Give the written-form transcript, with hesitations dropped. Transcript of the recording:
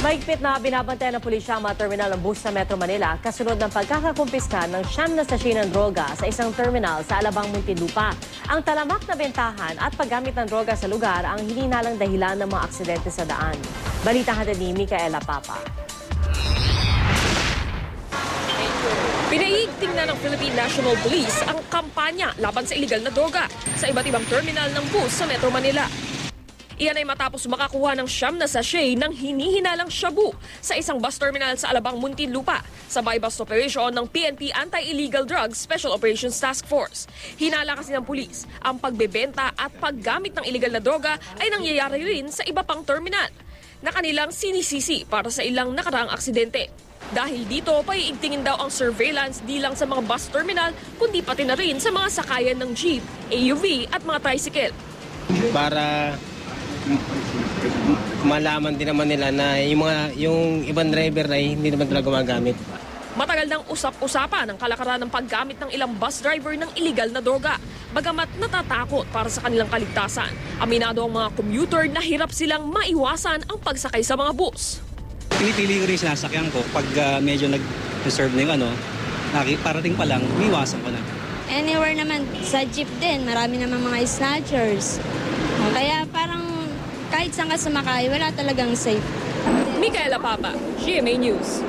Mahigpit na binabantayan ng pulisya ang mga terminal ng bus sa Metro Manila kasunod ng pagkakakumpiska ng 9 na sachet ng droga sa isang terminal sa Alabang, Muntinlupa. Ang talamak na bentahan at paggamit ng droga sa lugar ang hininalang dahilan ng mga aksidente sa daan. Balita hatid ni Micaela Papa. Pinaigting na ng Philippine National Police ang kampanya laban sa illegal na droga sa iba't ibang terminal ng bus sa Metro Manila. Iyan ay matapos makakuha ng 9 na sachet ng hinihinalang shabu sa isang bus terminal sa Alabang, Muntinlupa sa buy-bust operation ng PNP Anti-Illegal Drugs Special Operations Task Force. Hinala kasi ng pulis, ang pagbebenta at paggamit ng illegal na droga ay nangyayari rin sa iba pang terminal na kanilang sinisisi para sa ilang nakaraang aksidente. Dahil dito, paiigtingin daw ang surveillance di lang sa mga bus terminal kundi pati na rin sa mga sakayan ng jeep, AUV at mga tricycle. Para malaman din naman nila na yung ibang driver ay hindi naman talaga gumagamit. Matagal nang usap-usapan ang kalakaran ng paggamit ng ilang bus driver ng illegal na droga. Bagamat natatakot para sa kanilang kaligtasan, aminado ang mga commuter na hirap silang maiwasan ang pagsakay sa mga bus. Pinipili ko rin sinasakyan ko pag medyo nag-reserve na yung parating pa lang, umiwasan ko na. Anywhere naman, sa jeep din, marami naman mga snatchers. Kaya parang kahit saan ka sumakay, wala talagang safe. Micaela Papa, GMA News.